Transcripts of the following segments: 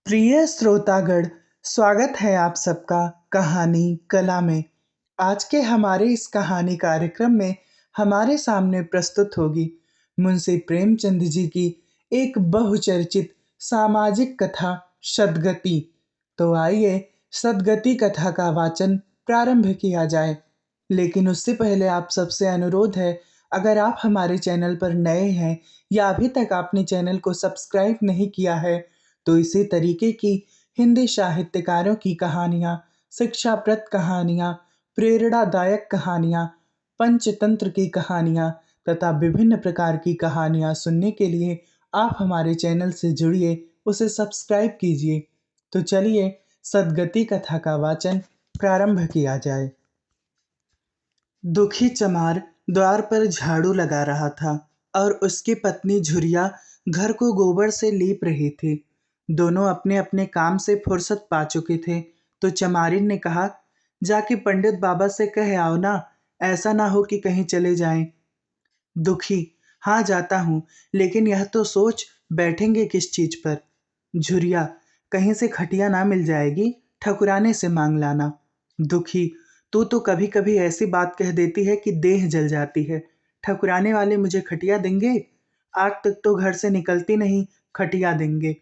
प्रिय श्रोतागण, स्वागत है आप सबका कहानी कला में। आज के हमारे इस कहानी कार्यक्रम में हमारे सामने प्रस्तुत होगी मुंशी प्रेमचंद जी की एक बहुचर्चित सामाजिक कथा सदगति। तो आइए सदगति कथा का वाचन प्रारंभ किया जाए। लेकिन उससे पहले आप सबसे अनुरोध है, अगर आप हमारे चैनल पर नए हैं या अभी तक आपने चैनल को सब्सक्राइब नहीं किया है, तो इसी तरीके की हिंदी साहित्यकारों की कहानियाँ, शिक्षाप्रद कहानियाँ, प्रेरणादायक कहानियाँ, पंचतंत्र की कहानियाँ तथा विभिन्न प्रकार की कहानियाँ सुनने के लिए आप हमारे चैनल से जुड़िए, उसे सब्सक्राइब कीजिए। तो चलिए सदगति कथा का वाचन प्रारंभ किया जाए। दुखी चमार द्वार पर झाड़ू लगा रहा था और उसकी पत्नी झुरिया घर को गोबर से लीप रही थी। दोनों अपने अपने काम से फुर्सत पा चुके थे। तो चमारिन ने कहा, जाके पंडित बाबा से कह आओ ना, ऐसा ना हो कि कहीं चले जाएं। दुखी, हाँ जाता हूँ, लेकिन यह तो सोच बैठेंगे किस चीज पर। झुरिया, कहीं से खटिया ना मिल जाएगी, ठकुराने से मांग लाना। दुखी, तू तो कभी कभी ऐसी बात कह देती है कि देह जल जाती है। ठकुराने वाले मुझे खटिया देंगे? आज तक तो घर से निकलती नहीं, खटिया देंगे।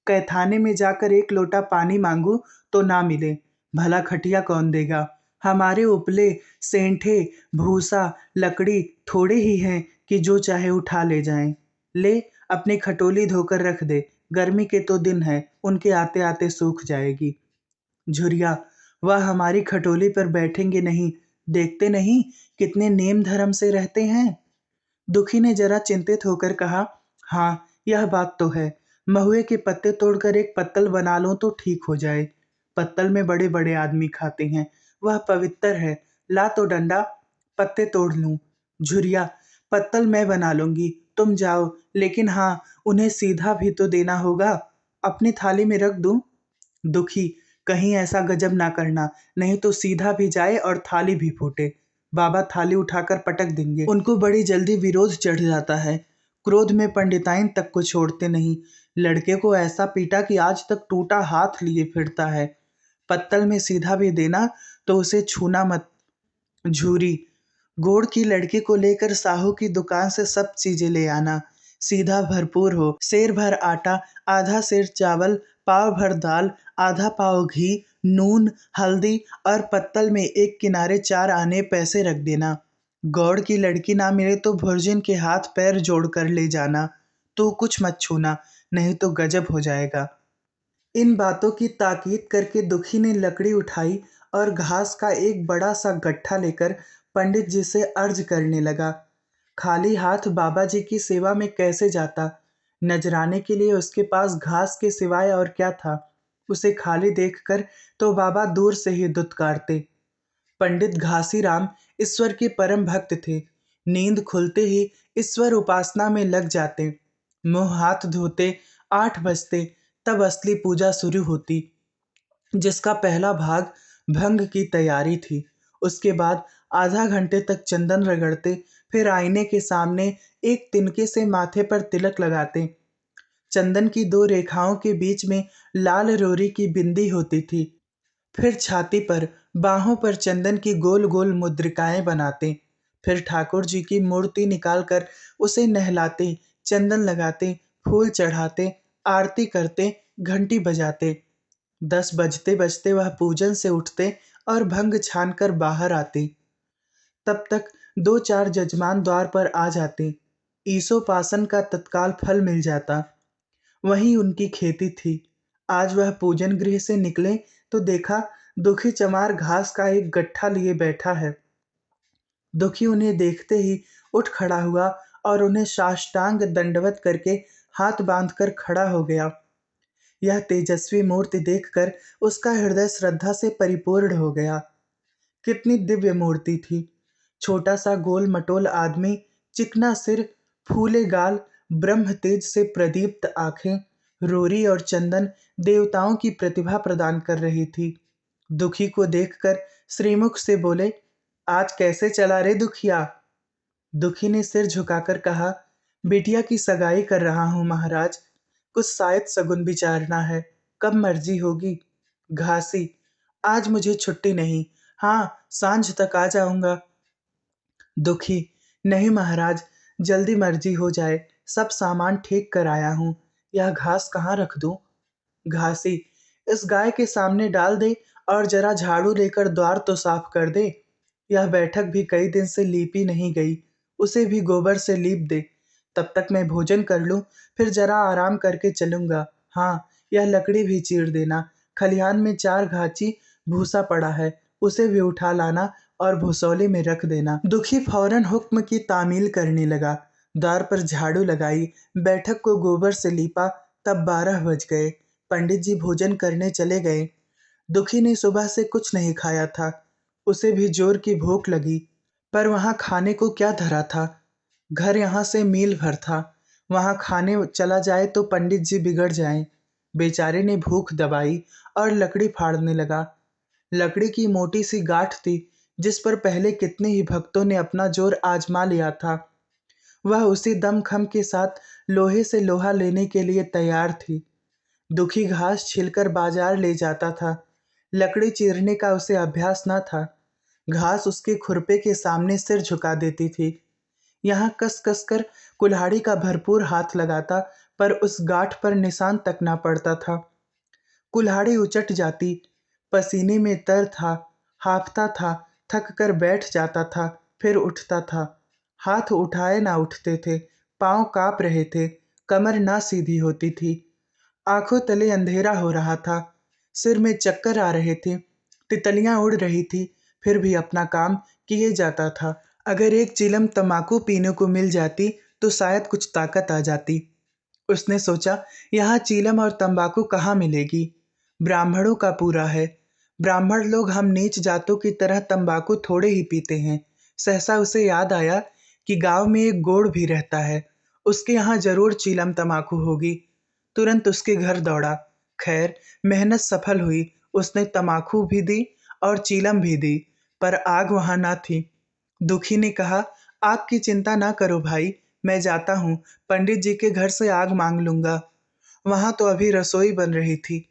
कैथाने में जाकर एक लोटा पानी मांगू तो ना मिले, भला खटिया कौन देगा? हमारे उपले सेंठे भूसा लकड़ी थोड़े ही हैं कि जो चाहे उठा ले जाएं। ले, अपनी खटोली धोकर रख दे, गर्मी के तो दिन है, उनके आते आते सूख जाएगी। झुरिया, वह हमारी खटोली पर बैठेंगे नहीं, देखते नहीं कितने नेम धर्म से रहते हैं। दुखी ने जरा चिंतित होकर कहा, हाँ यह बात तो है, महुए के पत्ते तोड़कर एक पत्तल बना लो तो ठीक हो जाए। पत्तल में बड़े बड़े आदमी खाते हैं, वह पवित्र है। ला तो डंडा, पत्ते तोड़ लूं। झुरिया, पत्तल मैं बना लूंगी, तुम जाओ, लेकिन हाँ उन्हें सीधा भी तो देना होगा। अपनी थाली में रख दूं? दुखी, कहीं ऐसा गजब ना करना, नहीं तो सीधा भी जाए और थाली भी फूटे। बाबा थाली उठाकर पटक देंगे, उनको बड़ी जल्दी विरोध चढ़ जाता है। क्रोध में पंडिताइन तक को छोड़ते नहीं। लड़के को ऐसा पीटा कि आज तक टूटा हाथ लिए फिरता है। पत्तल में सीधा भी देना तो उसे छूना मत। झूरी, गोड़ की लड़की को लेकर साहू की दुकान से सब चीजें ले आना, सीधा भरपूर हो, सेर भर आटा, आधा सेर चावल, पाव भर दाल, आधा पाव घी, नून, हल्दी और पत्तल में एक किनारे 4 आने पैसे रख देना। गौड़ की लड़की ना मिले तो भुर्जिन के हाथ पैर जोड़ कर ले जाना। तू कुछ मत छूना, नहीं तो गजब हो जाएगा। इन बातों की ताकीद करके दुखी ने लकड़ी उठाई और घास का एक बड़ा सा गट्ठा लेकर पंडित जी से अर्ज करने लगा। खाली हाथ बाबा जी की सेवा में कैसे जाता? नजराने के लिए उसके पास घास के सिवाय और क्या था? उसे खाली देखकर तो बाबा दूर से ही दुत्कारते। पंडित घासीराम ईश्वर के परम भक्त थे। नींद खुलते ही ईश्वर उपासना में लग जाते। मुंह हाथ धोते 8 बजते, तब असली पूजा शुरू होती, जिसका पहला भाग भंग की तैयारी थी। उसके बाद आधा घंटे तक चंदन रगड़ते, फिर आईने के सामने एक तिनके से माथे पर तिलक लगाते। चंदन की 2 रेखाओं के बीच में लाल रोरी की बिंदी होती थी। फिर छाती पर, बाहों पर चंदन की गोल गोल मुद्रिकाएं बनाते। फिर ठाकुर जी की मूर्ति निकालकर उसे नहलाते, चंदन लगाते, फूल चढ़ाते, आरती करते, घंटी बजाते। 10 बजते बजते वह पूजन से उठते और भंग छानकर बाहर आते। तब तक 2-4 जजमान द्वार पर आ जाते। ईसोपासन का तत्काल फल मिल जाता। वहीं उनकी खेती थी। आज वह पूजन गृह से निकले तो देखा दुखी चमार घास का एक गट्ठा लिए बैठा है। दुखी उन्हें देखते ही उठ खड़ा हुआ और उन्हें साष्टांग दंडवत करके हाथ बांधकर खड़ा हो गया। यह तेजस्वी मूर्ति देखकर उसका हृदय श्रद्धा से परिपूर्ण हो गया। कितनी दिव्य मूर्ति थी! छोटा सा गोल मटोल आदमी, चिकना सिर, फूले गाल, ब्रह्म तेज से प्रदीप्त आंखें, रोरी और चंदन देवताओं की प्रतिभा प्रदान कर रही थी। दुखी को देखकर श्रीमुख से बोले, आज कैसे चला रे दुखिया? दुखी ने सिर झुकाकर कहा, बिटिया की सगाई कर रहा हूं महाराज, कुछ शायद सगुन विचारना है। कब मर्जी होगी? घासी, आज मुझे छुट्टी नहीं। हाँ, सांझ तक आ जाऊंगा। दुखी, नहीं महाराज, जल्दी मर्जी हो जाए, सब सामान ठीक कर आया हूँ। यह घास कहाँ रख दूँ? घासी, इस गाय के सामने डाल दे और जरा झाड़ू लेकर द्वार तो साफ कर दे। यह बैठक भी कई दिन से लीपी नहीं गई, उसे भी गोबर से लीप दे। तब तक मैं भोजन कर लूं, फिर जरा आराम करके चलूंगा। हाँ, यह लकड़ी भी चीर देना। खलिहान में 4 घाची भूसा पड़ा है, उसे भी उठा लाना और भुसौले में रख देना। दुखी फौरन हुक्म की तामील करने लगा। द्वार पर झाड़ू लगाई, बैठक को गोबर से लीपा। तब 12 बज गए। पंडित जी भोजन करने चले गए। दुखी ने सुबह से कुछ नहीं खाया था। उसे भी जोर की भूख लगी, पर वहां खाने को क्या धरा था? घर यहाँ से मील भर था। वहां खाने चला जाए तो पंडित जी बिगड़ जाएं। बेचारे ने भूख दबाई और लकड़ी फाड़ने लगा। लकड़ी की मोटी सी गांठ थी, जिस पर पहले कितने ही भक्तों ने अपना जोर आजमा लिया था। वह उसी दमखम के साथ लोहे से लोहा लेने के लिए तैयार थी। दुखी घास छिलकर बाजार ले जाता था। लकड़ी चीरने का उसे अभ्यास न था। घास उसके खुरपे के सामने सिर झुका देती थी। यहाँ कस कस कर कुल्हाड़ी का भरपूर हाथ लगाता, पर उस गांठ पर निशान तक ना पड़ता था। कुल्हाड़ी उचट जाती। पसीने में तर था, हाँफता था, थक कर बैठ जाता था, फिर उठता था। हाथ उठाए ना उठते थे, पांव कांप रहे थे, कमर ना सीधी होती थी। आंखों तले अंधेरा हो रहा था, सिर में चक्कर आ रहे थे, तितलियां उड़ रही थी, फिर भी अपना काम किए जाता था। अगर एक चिलम तम्बाकू पीने को मिल जाती तो शायद कुछ ताकत आ जाती। उसने सोचा, यहाँ चीलम और तंबाकू कहाँ मिलेगी? ब्राह्मणों का पूरा है। ब्राह्मण लोग हम नीच जातों की तरह तंबाकू थोड़े ही पीते हैं। सहसा उसे याद आया कि गांव में एक गोड़ भी रहता है, उसके यहाँ जरूर चीलम तंबाकू होगी। तुरंत उसके घर दौड़ा। खैर, मेहनत सफल हुई। उसने तंबाकू भी दी और चीलम भी दी, पर आग वहां ना थी। दुखी ने कहा, आग की चिंता ना करो भाई, मैं जाता हूँ, पंडित जी के घर से आग मांग लूंगा। वहां तो अभी रसोई बन रही थी।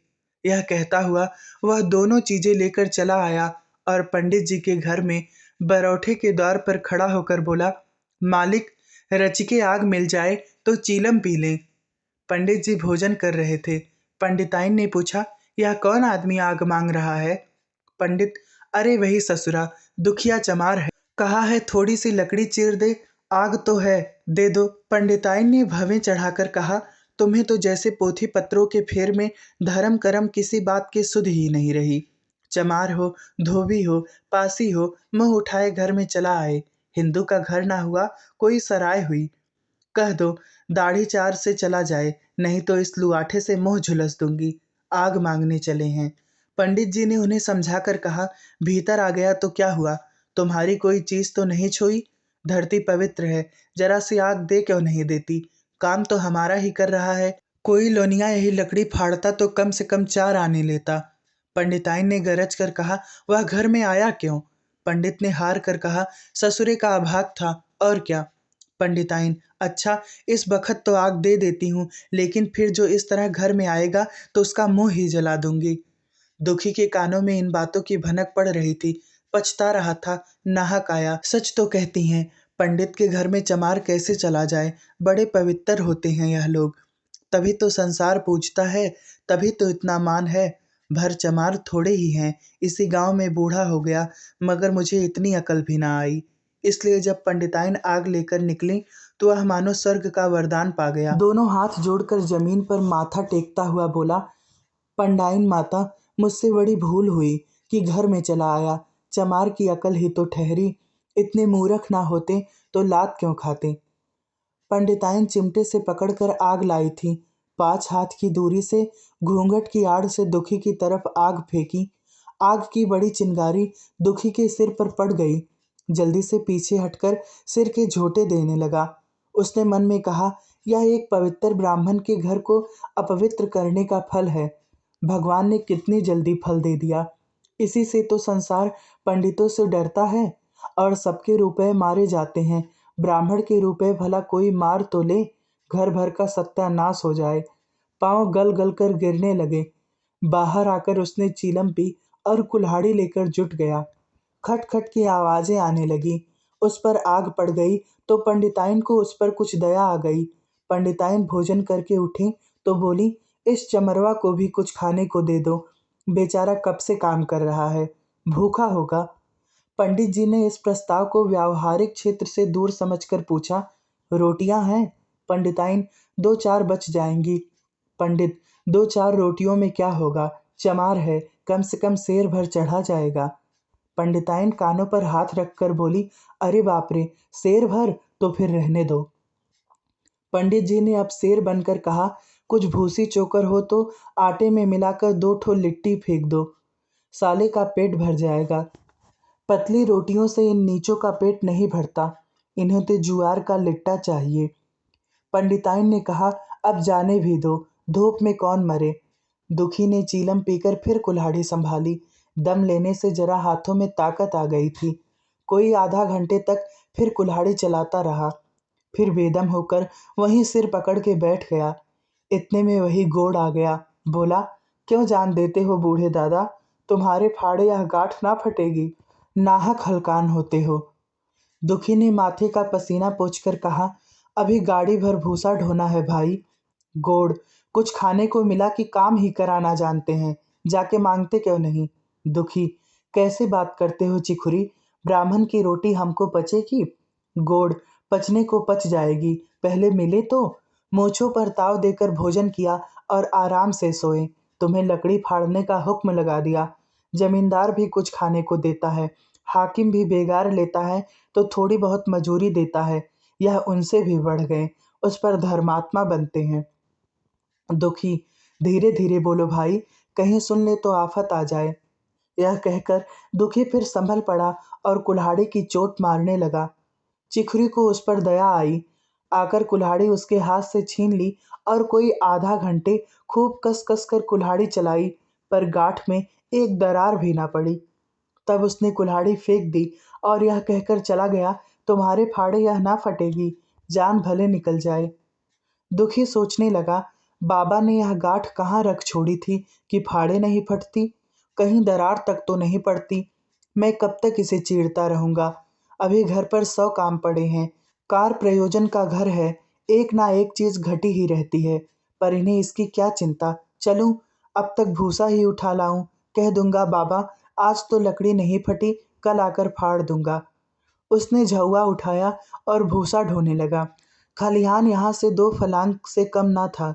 यह कहता हुआ वह दोनों चीजें लेकर चला आया और पंडित जी के घर में बरौठे के द्वार पर खड़ा होकर बोला, मालिक, रचिके आग मिल जाए तो चीलम पी लें। पंडित जी भोजन कर रहे थे। पंडिताइन ने पूछा, यह कौन आदमी आग मांग रहा है? पंडित, अरे वही ससुरा, दुखिया चमार है। कहा है थोड़ी सी लकड़ी चीर दे, आग तो है, दे दो। पंडिताइन ने भवें चढ़ाकर कहा, तुम्हें तो जैसे पोथी पत्रों के फेर में धर्म करम किसी बात की सुध ही नहीं रही। चमार हो, धोबी हो, पासी हो, मुंह उठाए घर में चला आए। हिंदू का घर ना हुआ, कोई सराय हुई। कह दो दाढ़ी चार से चला जाए, नहीं तो इस लुआठे से मुंह झुलस दूंगी। आग मांगने चले हैं। पंडित जी ने उन्हें समझाकर कहा, भीतर आ गया तो क्या हुआ, तुम्हारी कोई चीज तो नहीं छोई। धरती पवित्र है, जरा सी आग दे क्यों नहीं देती? काम तो हमारा ही कर रहा है। कोई लोनिया यही लकड़ी फाड़ता तो कम से कम 4 आने लेता। पंडिताइन ने गरज कर कहा, वह घर में आया क्यों? पंडित ने हार कर कहा, ससुरे का अभाग था, और क्या? पंडिताइन, अच्छा, इस बखत तो आग दे देती हूँ, लेकिन फिर जो इस तरह घर में आएगा तो उसका मुंह ही जला दूंगी। दुखी के कानों में इन बातों की भनक पड़ रही थी। पछता रहा था, नाहक आया। सच तो कहती हैं, पंडित के घर में चमार कैसे चला जाए? बड़े पवित्र होते हैं यह लोग। तभी तो संसार पूजता है, तभी तो इतना मान है। भर चमार थोड़े ही हैं। इसी गांव में बूढ़ा हो गया, मगर मुझे इतनी अकल भी ना आई। इसलिए जब पंडिताइन आग लेकर निकली तो वह मानो स्वर्ग का वरदान पा गया। दोनों हाथ जोड़कर जमीन पर माथा टेकता हुआ बोला, पंडाइन माता, मुझसे बड़ी भूल हुई कि घर में चला आया। चमार की अकल ही तो ठहरी। इतने मूर्ख ना होते तो लात क्यों खाते? पंडिताइन चिमटे से पकड़कर आग लाई थी। 5 हाथ की दूरी से घूंघट की आड़ से दुखी की तरफ आग फेंकी। आग की बड़ी चिंगारी दुखी के सिर पर पड़ गई। जल्दी से पीछे हटकर सिर के झोंटे देने लगा। उसने मन में कहा, यह एक पवित्र ब्राह्मण के घर को अपवित्र करने का फल है। भगवान ने कितनी जल्दी फल दे दिया। इसी से तो संसार पंडितों से डरता है और सबके रुपए मारे जाते हैं। ब्राह्मण के रुपए भला कोई मार तो ले, घर भर का सत्यानाश हो जाए। पांव गल गल कर गिरने लगे। बाहर आकर उसने चीलम पी और कुल्हाड़ी लेकर जुट गया। खट खट की आवाजें आने लगी। उस पर आग पड़ गई तो पंडिताइन को उस पर कुछ दया आ गई। पंडिताइन भोजन करके उठी तो बोली, इस चमरवा को भी कुछ खाने को दे दो। बेचारा कब से काम कर रहा है, भूखा होगा। पंडित जी ने इस प्रस्ताव को व्यावहारिक क्षेत्र से दूर समझकर पूछा, रोटियां हैं? पंडिताइन, दो चार बच जाएंगी। पंडित, दो चार रोटियों में क्या होगा, चमार है, कम से कम सेर भर चढ़ा जाएगा। पंडिताइन कानों पर हाथ रखकर बोली, अरे बाप रे, सेर भर? तो फिर रहने दो। पंडित जी ने अब शेर बनकर कहा, कुछ भूसी चोकर हो तो आटे में मिलाकर दो ठो लिट्टी फेंक दो, साले का पेट भर जाएगा। पतली रोटियों से इन नीचों का पेट नहीं भरता, इन्हें तो जुआर का लिट्टा चाहिए। पंडिताइन ने कहा, अब जाने भी दो, धूप में कौन मरे। दुखी ने चीलम पीकर फिर कुल्हाड़ी संभाली। दम लेने से जरा हाथों में ताकत आ गई थी। कोई आधा घंटे तक फिर कुल्हाड़ी चलाता रहा, फिर बेदम होकर वहीं सिर पकड़ के बैठ गया। इतने में वही गोड़ आ गया। बोला, क्यों जान देते हो बूढ़े दादा, तुम्हारे फाड़े यह गांठ ना फटेगी, नाहक हलकान होते हो। दुखी ने माथे का पसीना पोंछकर कहा, अभी गाड़ी भर भूसा ढोना है भाई। गोड़, कुछ खाने को मिला कि काम ही कराना जानते हैं, जाके मांगते क्यों नहीं। दुखी, कैसे बात करते हो चिखुरी, ब्राह्मण की रोटी हमको पचेगी। गोड़, पचने को पच जाएगी, पहले मिले तो। मूंछों पर ताव देकर भोजन किया और आराम से सोए। तुम्हें लकड़ी फाड़ने का हुक्म लगा दिया। जमींदार भी कुछ खाने को देता है, हाकिम भी बेगार लेता है तो थोड़ी बहुत मजूरी देता है, यह उनसे भी बढ़ गए, उस पर धर्मात्मा बनते हैं। दुखी, धीरे धीरे बोलो भाई, कहीं सुन ले तो आफत आ जाए। यह कहकर दुखी फिर संभल पड़ा और कुल्हाड़ी की चोट मारने लगा। चिखरी को उस पर दया आई, आकर कुल्हाड़ी उसके हाथ से छीन ली और कोई आधा घंटे खूब कस कस कर कुल्हाड़ी चलाई, पर गांठ में एक दरार भी ना पड़ी। तब उसने कुल्हाड़ी फेंक दी और यह कहकर चला गया, तुम्हारे फाड़े यह ना फटेगी, जान भले निकल जाए। दुखी सोचने लगा, बाबा ने यह गांठ कहाँ रख छोड़ी थी कि फाड़े नहीं फटती, कहीं दरार तक तो नहीं पड़ती। मैं कब तक इसे चीरता रहूंगा, अभी घर पर 100 काम पड़े हैं। कार प्रयोजन का घर है, एक ना एक चीज घटी ही रहती है, पर इन्हें इसकी क्या चिंता। चलूं, अब तक भूसा ही उठा लाऊं, कह दूंगा बाबा आज तो लकड़ी नहीं फटी, कल आकर फाड़ दूंगा। उसने झउआ उठाया और भूसा ढोने लगा। खलिहान यहाँ से 2 फलांग से कम ना था।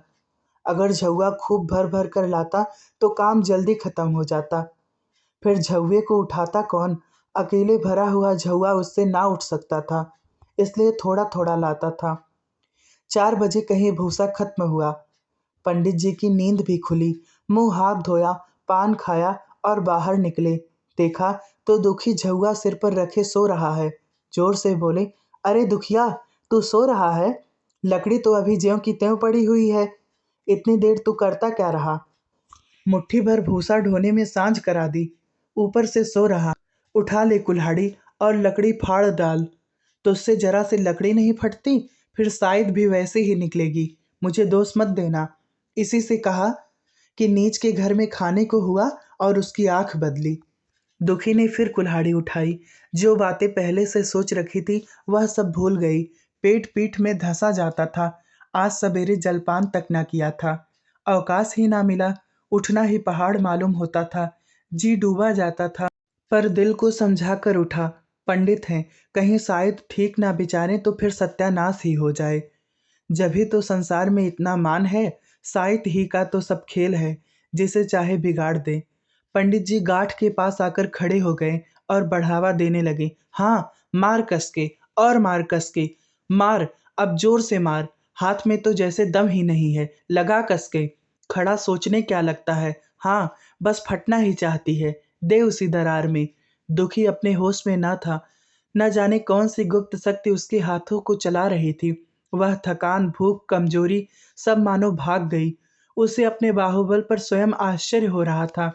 अगर झउआ खूब भर भर कर लाता तो काम जल्दी खत्म हो जाता। फिर झउए को उठाता कौन, अकेले भरा हुआ झउआ उससे ना उठ सकता था, इसलिए थोड़ा थोड़ा लाता था। 4 बजे कहीं भूसा खत्म हुआ। पंडित जी की नींद भी खुली, मुंह हाथ धोया, पान खाया और बाहर निकले। देखा तो दुखी झउआ सिर पर रखे सो रहा है। जोर से बोले, अरे दुखिया, तू सो रहा है? लकड़ी तो अभी ज्यों की त्यों पड़ी हुई है, इतनी देर तू करता क्या रहा? मुट्ठी भर भूसा ढोने में सांझ करा दी, ऊपर से सो रहा। उठा ले कुल्हाड़ी और लकड़ी फाड़ डाल। तुझसे जरा से लकड़ी नहीं फटती, फिर शायद भी वैसे ही निकलेगी। मुझे दोष मत देना। इसी से कहा कि नीच के घर में खाने को हुआ और उसकी आंख बदली। दुखी ने फिर कुल्हाड़ी उठाई। जो बातें पहले से सोच रखी थी वह सब भूल गई। पेट पीठ में धंसा जाता था। आज सवेरे जलपान तक ना किया था। अवकाश ही ना मिला। उठना ही पहाड़ मालूम होता था। जी डूबा जाता था, पर दिल को समझा कर उठा। पंडित हैं, कहीं शायद ठीक ना विचारें तो फिर सत्यानाश ही हो जाए। जभी तो संसार में इतना मान है, साइत ही का तो सब खेल है, जिसे चाहे बिगाड़ दे। पंडित जी गाठ के पास आकर खड़े हो गए और बढ़ावा देने लगे। हाँ, मार कस के, और मार कस के, मार, अब जोर से मार, हाथ में तो जैसे दम ही नहीं है, लगा कस के। खड़ा सोचने क्या लगता है, हाँ, बस फटना ही चाहती है, दे उसी दरार में। दुखी अपने होश में ना था। न जाने कौन सी गुप्त शक्ति उसके हाथों को चला रही थी। वह थकान, भूख, कमजोरी सब मानो भाग गई। उसे अपने बाहुबल पर स्वयं आश्चर्य हो रहा था।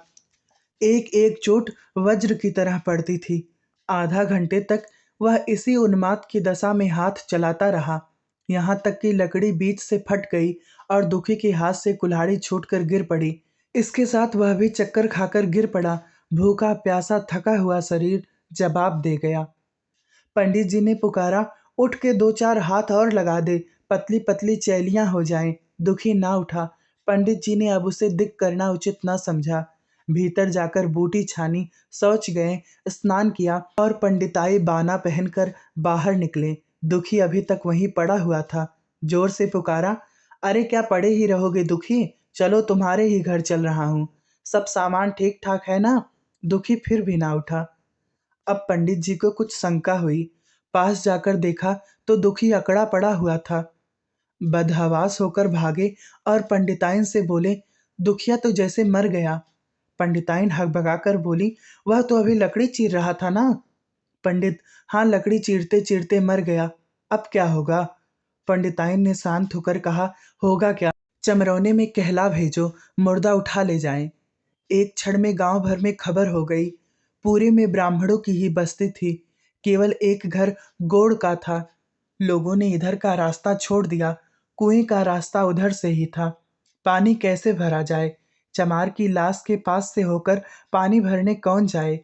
एक एक चोट वज्र की तरह पड़ती थी। आधा घंटे तक वह इसी उन्माद की दशा में हाथ चलाता रहा, यहाँ तक कि लकड़ी बीच से फट गई और दुखी के हाथ से कुल्हाड़ी छूटकर गिर पड़ी। इसके साथ वह भी चक्कर खाकर गिर पड़ा। भूखा प्यासा थका हुआ शरीर जवाब दे गया। पंडित जी ने पुकारा, उठ के दो चार हाथ और लगा दे, पतली पतली चैलियां हो जाएं। दुखी ना उठा। पंडित जी ने अब उसे दिक करना उचित न समझा। भीतर जाकर बूटी छानी, शौच गए, स्नान किया और पंडिताई बाना पहनकर बाहर निकले। दुखी अभी तक वहीं पड़ा हुआ था। जोर से पुकारा, अरे क्या पड़े ही रहोगे दुखी, चलो तुम्हारे ही घर चल रहा हूँ। सब सामान ठीक ठाक है ना? दुखी फिर भी ना उठा। अब पंडित जी को कुछ शंका हुई। पास जाकर देखा तो दुखी अकड़ा पड़ा हुआ था। बदहवास होकर भागे और पंडिताइन से बोले, दुखिया तो जैसे मर गया। पंडिताइन हकबकाकर बोली, वह तो अभी लकड़ी चीर रहा था ना? पंडित, हाँ, लकड़ी चीरते चीरते मर गया। अब क्या होगा? पंडिताइन ने शांत होकर कहा, होगा क्या, चमरौने में कहला भेजो, मुर्दा उठा ले जाएं। एक क्षण में गांव भर में खबर हो गई। पूरे में ब्राह्मणों की ही बस्ती थी। केवल एक घर गोड़ का था। लोगों ने इधर का रास्ता छोड़ दिया। कुएं का रास्ता उधर से ही था। पानी कैसे भरा जाए? चमार की लाश के पास से होकर पानी भरने कौन जाए?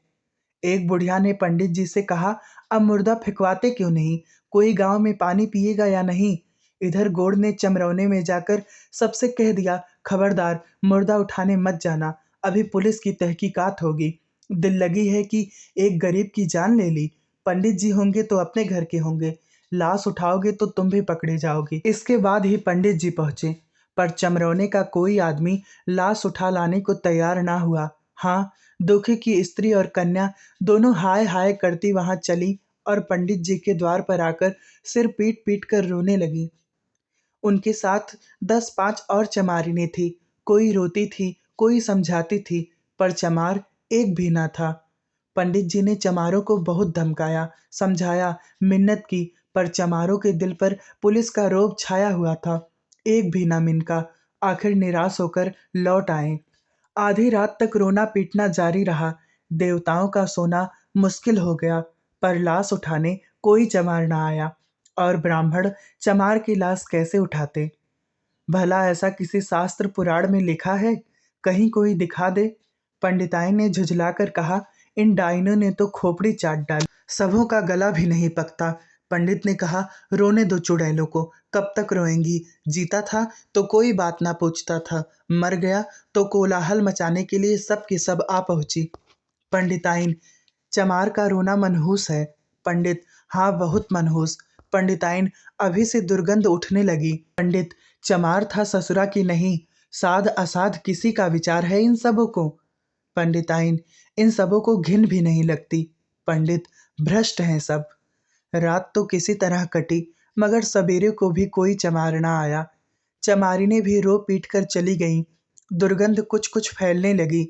एक बुढ़िया ने पंडित जी से कहा, अब मुर्दा फिकवाते क्यों नहीं? कोई गांव में पानी पिएगा या नहीं? इधर गोड़ ने चमरौने में जाकर सबसे कह दिया, खबरदार, मुर्दा उठाने मत जाना, अभी पुलिस की तहकीकात होगी। दिल लगी है कि एक गरीब की जान ले ली। पंडित जी होंगे तो अपने घर के होंगे, लाश उठाओगे तो तुम भी पकड़े जाओगे। इसके बाद ही पंडित जी पहुंचे, पर चमरौने का कोई आदमी लाश उठा लाने को तैयार ना हुआ। हाँ, दुखी की स्त्री और कन्या दोनों हाय हाय करती वहां चली और पंडित जी के द्वार पर आकर सिर पीट पीट कर रोने लगी। उनके साथ 10-5 और चमारिनें थी। कोई रोती थी, कोई समझाती थी, पर चमार एक भी ना था। पंडित जी ने चमारों को बहुत धमकाया, समझाया, मिन्नत की, पर चमारों के दिल पर पुलिस का रोब छाया हुआ था। एक भी ना मिनका। आखिर निराश होकर लौट आए। आधी रात तक रोना पीटना जारी रहा। देवताओं का सोना मुश्किल हो गया, पर लाश उठाने कोई चमार ना आया। और ब्राह्मण चमार की लाश कैसे उठाते? भला ऐसा किसी शास्त्र पुराण में लिखा है? कहीं कोई दिखा दे। पंडिताई ने झुझलाकर कहा, इन डाइनों ने तो खोपड़ी चाट डाली, सबों का गला भी नहीं पकता। पंडित ने कहा, रोने दो चुड़ैलों को, कब तक रोएंगी? जीता था तो कोई बात ना पूछता था, मर गया तो कोलाहल मचाने के लिए सब की सब आ पहुंची। पंडिताइन, चमार का रोना मनहूस है। पंडित, हाँ, बहुत मनहूस। पंडिताइन, अभी से दुर्गंध उठने लगी। पंडित, चमार था ससुरा की नहीं, साध असाध किसी का विचार है इन सबों को? पंडिताइन, इन सबों को घिन भी नहीं लगती। पंडित, भ्रष्ट हैं सब। रात तो किसी तरह कटी, मगर सवेरे को भी कोई चमार ना आया। चमारिनें भी रो पीट कर चली गईं। दुर्गंध कुछ कुछ फैलने लगी।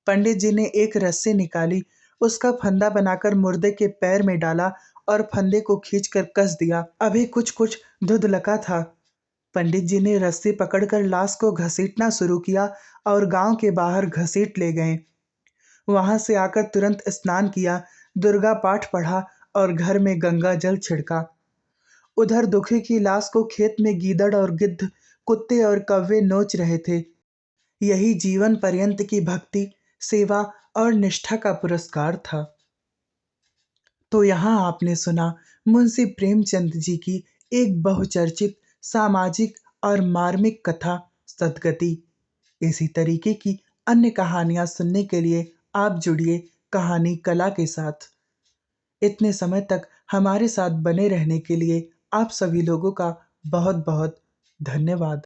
पंडित जी ने एक रस्सी निकाली, उसका फंदा बनाकर मुर्दे के पैर में डाला और फंदे को खींचकर कस दिया। अभी कुछ कुछ धुंधलका था। पंडित जी ने रस्सी पकड़कर लाश को घसीटना शुरू किया और गांव के बाहर घसीट ले गए। वहां से आकर तुरंत स्नान किया, दुर्गा पाठ पढ़ा और घर में गंगा जल छिड़का। उधर दुखी की लाश को खेत में गीदड़ और गिद्ध, कुत्ते और कौवे नोच रहे थे। यही जीवन पर्यंत की भक्ति, सेवा और निष्ठा का पुरस्कार था। तो यहाँ आपने सुना मुंशी प्रेमचंद जी की एक बहुचर्चित सामाजिक और मार्मिक कथा, सदगति। इसी तरीके की अन्य कहानियाँ सुनने के लिए आप जुड़िए कहानी कला के साथ। इतने समय तक हमारे साथ बने रहने के लिए आप सभी लोगों का बहुत बहुत धन्यवाद।